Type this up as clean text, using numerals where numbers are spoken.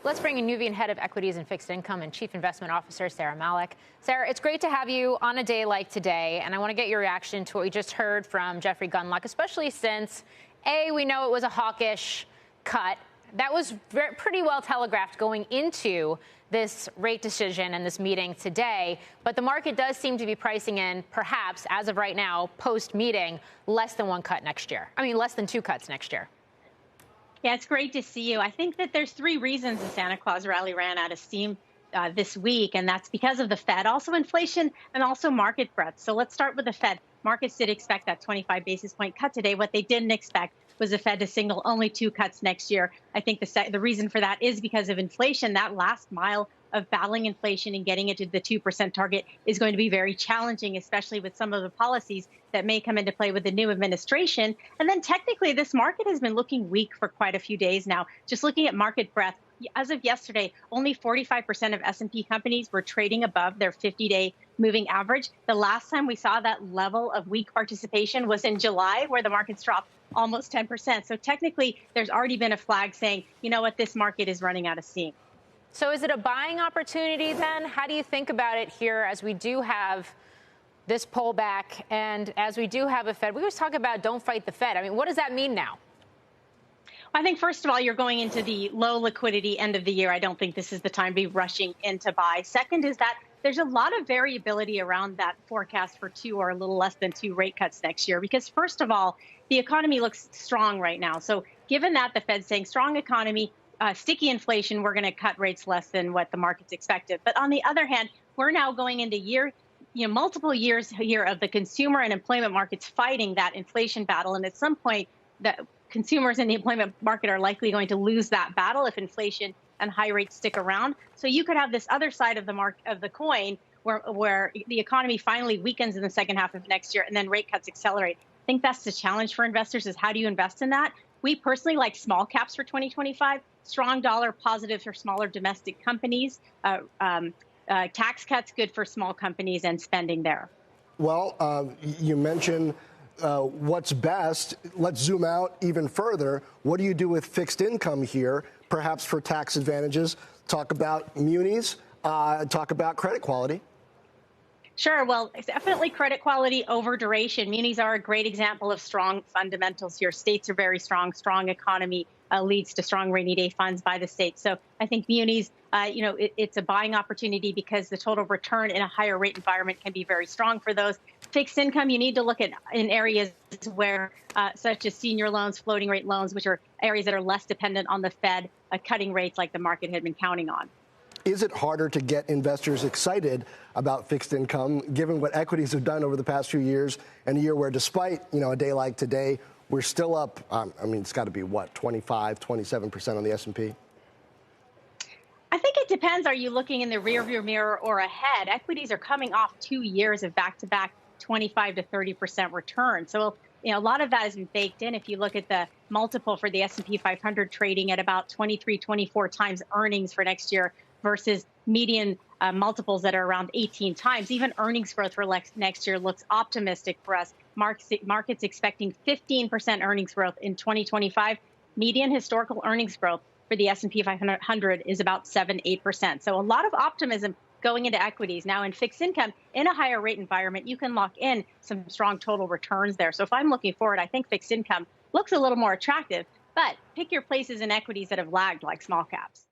Let's bring in Nuveen, head of equities and fixed income and chief investment officer, Saira Malik. Sarah, it's great to have you on a day like today, and I want to get your reaction to what we just heard from Jeffrey Gundlach, especially since, A, we know it was a hawkish cut. That was pretty well telegraphed going into this rate decision and this meeting today, but the market does seem to be pricing in, perhaps, as of right now, post-meeting, less than one cut next year. I mean, less than two cuts next year. Yeah, it's great to see you. I think that there's three reasons the Santa Claus rally ran out of steam this week, and that's because of the Fed, also inflation, and also market breadth. So let's start with the Fed. Markets did expect that 25 basis point cut today. What they didn't expect was the Fed to signal only two cuts next year. I think the reason for that is because of inflation. That last mile of battling inflation and getting it to the 2% target is going to be very challenging, especially with some of the policies that may come into play with the new administration. And then technically, this market has been looking weak for quite a few days now. Just looking at market breadth, as of yesterday, only 45% of S&P companies were trading above their 50-day moving average. The last time we saw that level of weak participation was in July, where the markets dropped almost 10%. So technically, there's already been a flag saying, you know what, this market is running out of steam. So is it a buying opportunity then? How do you think about it here as we do have this pullback and as we do have a Fed? We always talk about don't fight the Fed. I mean, what does that mean now? I think, first of all, you're going into the low liquidity end of the year. I don't think this is the time to be rushing in to buy. Second is that there's a lot of variability around that forecast for two or a little less than two rate cuts next year, because, first of all, the economy looks strong right now. So given that the Fed's saying strong economy, sticky inflation, we're going to cut rates less than what the markets expected. But on the other hand, we're now going into multiple years here of the consumer and employment markets fighting that inflation battle. And at some point, the consumers in the employment market are likely going to lose that battle if inflation and high rates stick around. So you could have this other side of the coin where the economy finally weakens in the second half of next year and then rate cuts accelerate. I think that's the challenge for investors, is how do you invest in that? We personally like small caps for 2025, strong dollar positive for smaller domestic companies, tax cuts good for small companies and spending there. Well, you mentioned what's best. Let's zoom out even further. What do you do with fixed income here, perhaps for tax advantages? Talk about munis, talk about credit quality. Sure. Well, it's definitely credit quality over duration. Munis are a great example of strong fundamentals here. States are very strong. Strong economy leads to strong rainy day funds by the states. So I think munis, it's a buying opportunity because the total return in a higher rate environment can be very strong for those. Fixed income, you need to look at in areas where, such as senior loans, floating rate loans, which are areas that are less dependent on the Fed cutting rates like the market had been counting on. Is it harder to get investors excited about fixed income, given what equities have done over the past few years, and a year where, despite, a day like today, we're still up, it's got to be, 25, 27% on the S&P? I think it depends. Are you looking in the rearview mirror or ahead? Equities are coming off 2 years of back-to-back 25 to 30% return. So, a lot of that has been baked in. If you look at the multiple for the S&P 500 trading at about 23, 24 times earnings for next year versus median multiples that are around 18 times. Even earnings growth for next year looks optimistic for us. Markets expecting 15% earnings growth in 2025. Median historical earnings growth for the S&P 500 is about 7-8%. So a lot of optimism going into equities. Now in fixed income, in a higher rate environment, you can lock in some strong total returns there. So if I'm looking forward, I think fixed income looks a little more attractive, but pick your places in equities that have lagged like small caps.